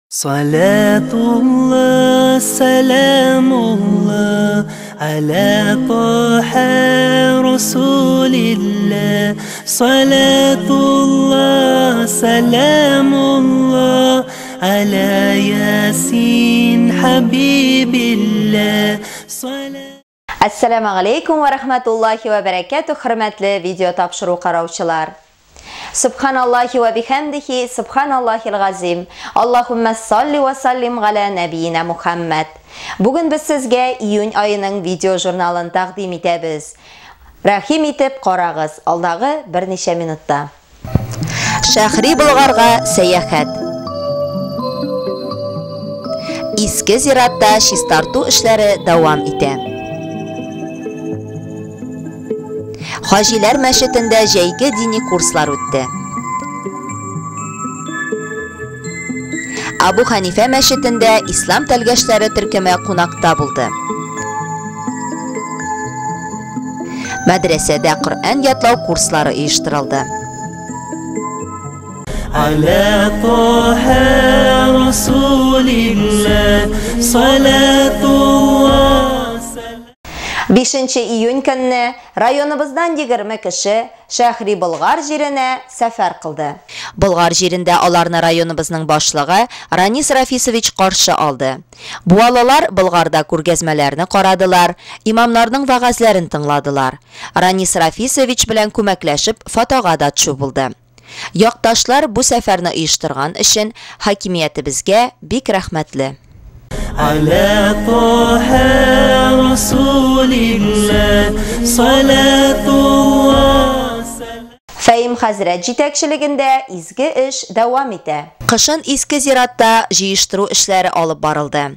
Salatullah, salamullah, ala taha rasulillah. Salatullah, salamullah, ala yasin habibillah. Assalamu alaikum wa rahmatullahi wa barakatuh. Hürmetli video tapşırığı qaravçılar. Subhanallahi ve bihamdihi, subhanallahil gazim. Allahümme salli ve sallim ala nebiyina Muhammed. Bugün biz sizge iyun ayının video jurnalını taqdim etemiz. Rahim etip qarağız alдағы bir neçe minutda. Şahri Bulgarga seyahat. Eski ziratda şistartu işleri devam ete. Hajiler Meşitinde jeygi dini kurslar öttü. Abu Hanife Meşitinde İslam telgeçleri Türkeme konakta buldu. Medresede Kur'an yatlav kursları uyuşturuldu. Ala taha rasulillah, salatullah. 5 iyun günü rayonumuzdan 20 kişi Şahri Bulgar jirine sefer kıldı. Bulgar jirinde alarını rayonumuzun başlığı Ranis Rafisovich karşı aldı. Bu alalar Bulgarda kurgezmelerini qaradılar, imamlarının vağazlarını tınladılar. Ranis Rafisovich bilen kömekleşip fotoğada çubuldu. Yoktaşlar bu seferini uyuşturgan için hakimiyeti bizge bik rahmetli. Ala taha rasulillah, salatullah. Fehim Hazret jitekçiliginde izgi iş devam ete. Kışın eski ziratta jiyiştiru işleri alıp barıldı.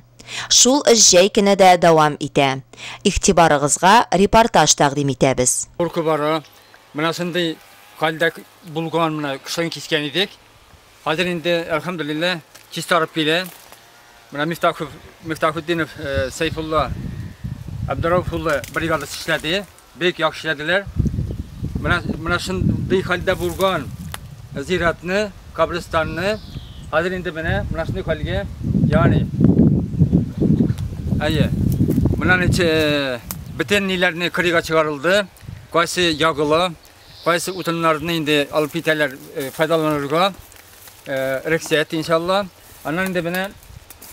Şul iş jeykini de devam ete. İhtibarığızga reportaj taqdim etemiz. Korku bara, mınasındı kaldak bulgan mına kışın kisken edik. Hazır indi elhamdülillah kistarıp bile. Mına Miftahuddinov Seyfullah Abdurrahullah brigadası işledi. Büyük yaxşı işlediler. Mına şındı halde bulgan ziratını, kabristanını hazır indi bana. Mına şındı halde yani mına bütün nilerini kırığa çıkarıldı. Qaysı yağılı, qaysı utunlarını indi alıp iteler faydalanırga. Reksiyet inşallah. Anlar indi bana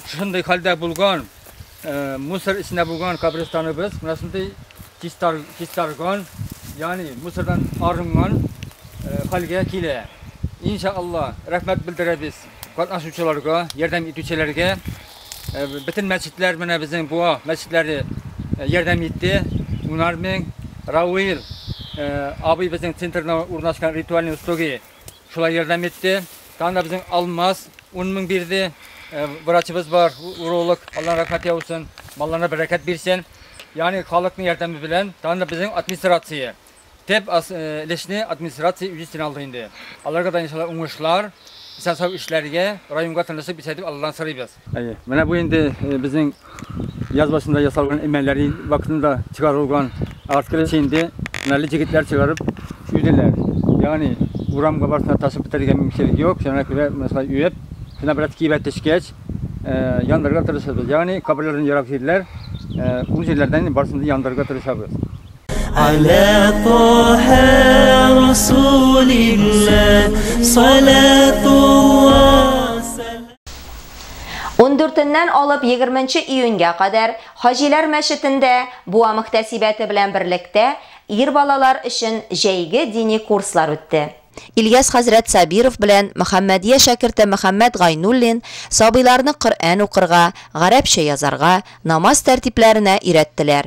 şunday halde bulgan, Mısır içinde bulgan kabristanımız, nasıldı kistargan, yani Mısır'dan arıngan halge kile. İnşallah rahmet bildiririz katnaşıcılarga, yardım etüçilerge. Bütün mescitler bana bizim bu mescitleri yardım etti. Bunlardan Raul abi bizim centerna urnaşkan ritualini ustogi şuna yardım etti. Daha da bizim Almaz, onun birdi. Vraçımız var, urolog, Allah rahmet eylesin, mallarına bereket versin. Yani halkın yardımı bilen, daha da bizim administrasiye. Tep leşni administrasiye ücretini aldı indi. Allah'a da inşallah uğuşlar, sağ işlerge, rayonga tanışıp biçeydik Allah'tan sarıyız. Bana bu indi bizim yaz başında yasalgın emelleri vaktinde çıkarılgan artık şimdi nereli ceketler çıkarıp üyediler. Yani uğram kabarsına taşıp bitirgen bir şey yok. Şuna göre mesela üyep. Şuna biraz kibet teşkeç, yandırga tırışırız. Yani kabirlerin yarakirler, bu yerlerden başında yandırga tırışırız. Ala taha rasulillah, salatullah. 14'ünden alıp 20 iyunga kadar Hajiler Meşitinde bu muhtesibeti bilen birlikte ir balalar için jeygi dini kurslar öttü. İlyas Hazret Sabirov bilen Muhammediye şakirti Muhammed Gaynullin sabilarını Kur'an okurga, Arapça yazarga, namaz tertiplerine irettiler.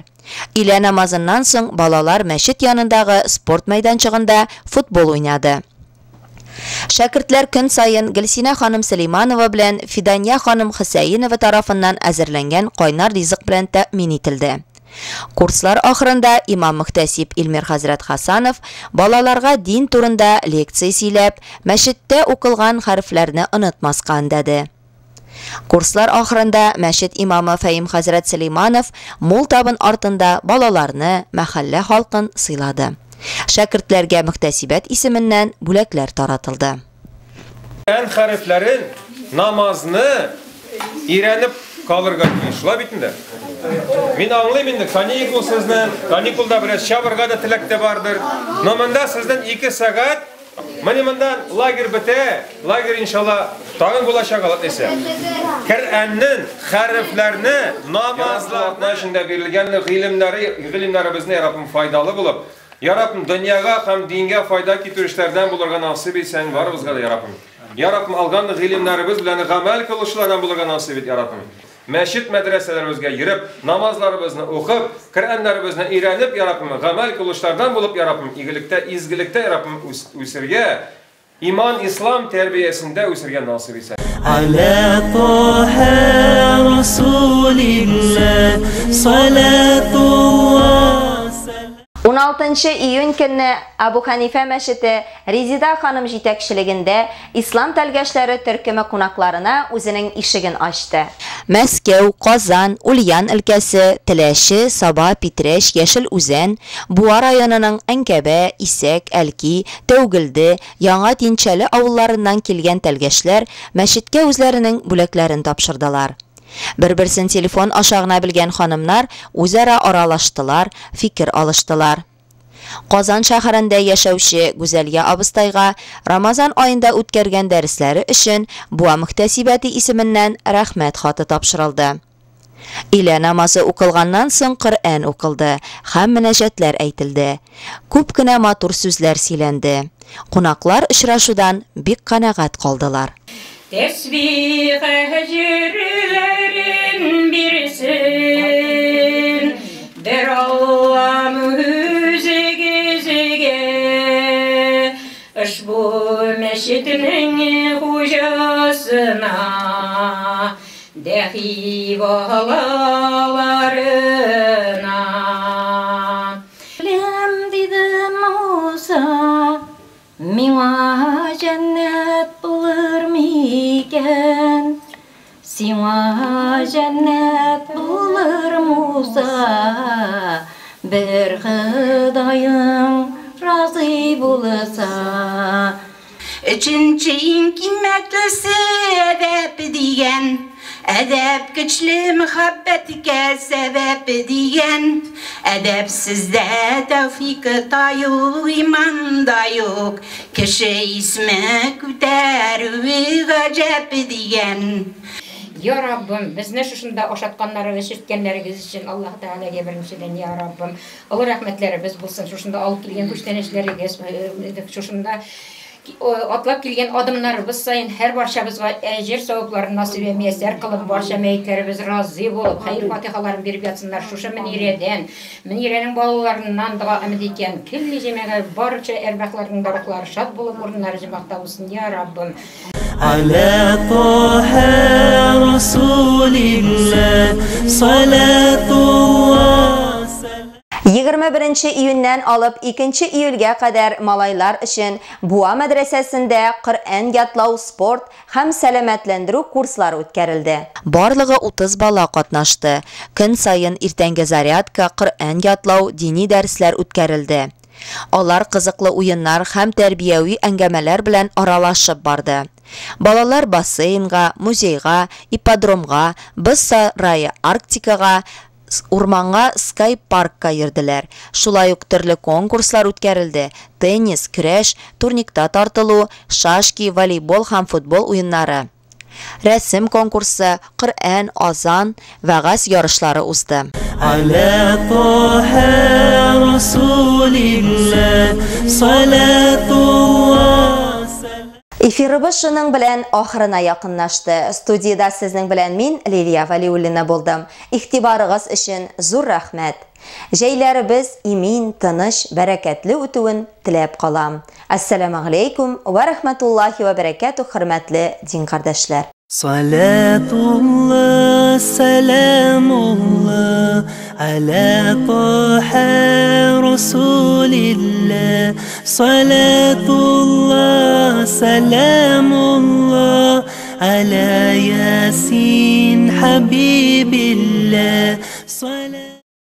İle namazından soň balalar meşit yanındağı sport meydançığında futbol oynadı. Şakirtler gün sayın Gülsina Hanım Süleymanova bilen Fidanya Hanım Hüseyinova tarafından hazırlangan qaynar rizq bilen təmin etildi. Kurslar ahırında İmam Muhtesib İlmir Hazret Hasanov balalarga din turunda leksiya söylep, meşitte okılgan harflerini unutmaskan dedi. Kurslar ahırında meşit imamı Fehim Hazret Süleymanov mol tabın artında balalarını, mahalle halkın sıyladı. Şakirtlerge Muhtesibet isiminden bülekler taratıldı. Harflerin namazını iğrenip kalırga deyin. Şula bitinde. Min anlayayım indi. Kanikul sizden, kanikulda biraz şabarga da tilekte vardır. Namında sizden 2 saat Manimandan lager bite, lager inşallah tağın bulaşak alıp ise. Kur'an'ın harflerini namazlarına içinde verilgen ilimleri bizne Rabbim faydalı bulup, Ya Rabbim dünyaya hem dinge fayda getirişlerden bulurga nasip et sen var bizga da Ya Rabbim. Ya Rabbim algan ilimlerimiz bilen amel kılışlardan bulurga nasip et Ya Rabbim. Meşit medreselerimizge girip, namazlarımızı okup, Kur'anlarımızı öğrenip Ya Rabbim, amel kılışlardan bulup Ya Rabbim, izgilikte Ya Rabbim üsürge, iman, İslam terbiyesinde üsürge nasip etsin. Ala Taha Rasulillah, salatullah. 16 iyun günü Abu Hanife Meşidi Rezida Hanım jetekçiliginde İslam telgeçleri Türkümü konaklarına özünün işigin açtı. Мәскәү, Казан, Ульян өлкәсе, Теләши, Саба, Питрәш, Яшел Үзән, Буа районының Әнкәбә, Исәк, Әлки, Тәүгилде, Яңа Тинчәле авылларыннан килгән телгәчләр мәчеткә үзләренең бүләкләрен тапшырдылар. Bir-birsin telefon aşağına bilgən xanımlar үзара aralashtılar, fikir alıştılar. Qozon shahrında yaşavchi Güzelya Abыстайga Ramazan ayında o'tkazgan darslari uchun Buva Muhtasibati ismindən rahmat xati topshirildi. İlə namazı o'qilgandan so'ng Qur'on o'qildi, ham munajatlar aytildi. Ko'pgina matur so'zlar silendi. Qonaqlar uchrashudan bek qanoat qoldilar. Tesbih ecirlerin birsin, der Allah müzigizige, Işbu meşidinin hocasına, dehi valalarına. Lem dedim olsa, Mima cennet bulur miken, Sima cennet bulur Musa, Bir Hıdayım razı bulsa. Üçüncüyün kıymetlisi edep diyen, Edep güçlü muhabbetke sebep diyen, Edepsizde tevfik da yok, iman da yok, Kişi ismi küterüvi gacep diyen. Ya Rabbim, bizni şuşunda oşatkanlarınız, şirtkenleriniz için Allah Teala'ya birinçiden Ya Rabbim. Allah rahmetlerimiz bulsun, şuşunda alıp gelgen güçlenişleriniz, şuşunda atlap kelgen adımlarımız sayın her barşamızga ecir savaplarını nasip emeyesler kılıp barşa meyitlerimiz razı bolup hayır fatihalarını berip yatsınlar şuşa minirenin balalarından da ümid eken kelli jemege barça erbaqlarının ruhlары şad bolup orunları jemaqta olsun Ya Rabbim. Ala Taha Rasulillah, salatullah. 21 iyundan alıp 2 iyulga kadar malaylar için Buva medresesinde Qur'on yatlav, sport hem selametlendiru kurslari o'tkazildi. Barlığı 30 bala qatnaştı. Kun sayın ertangi zaryadka, Qur'on yatlav, dini dersler o'tkazildi. Onlar qiziqli o'yinlar hem terbiyaviy angameler bilan aralashib bardi. Balalar basseynga, muzeyga, ipodromga, biz saroyi Arktikaga, Urmanga, Sky Parkka yirdiler. Şulay uq türlü konkurslar o'tkazildi. Tennis, kurash, turnikta tortilu, shashki, voleybol ham futbol o'yinlari. Rasm konkursi, Qur'on, azon va g'az yorishlari o'zdi. Ala Taha Rasulillah, salatullah. Efirimiz şunun bilen ahırına yakınlaştı. Studiyada sizning bilen min Liliya Valiullina boldum. İhtibarıгыз için zur rahmet. Jeylerimiz imin, tinish, bereketli o'tuwin tilab qolam. Assalomu alaykum va rahmatullohi va barakatuh hurmatli din qardoshlar. Salatullah, salamullah, ala Taha Rasulillah, salatullah, salamullah, ala Yasin Habibillah,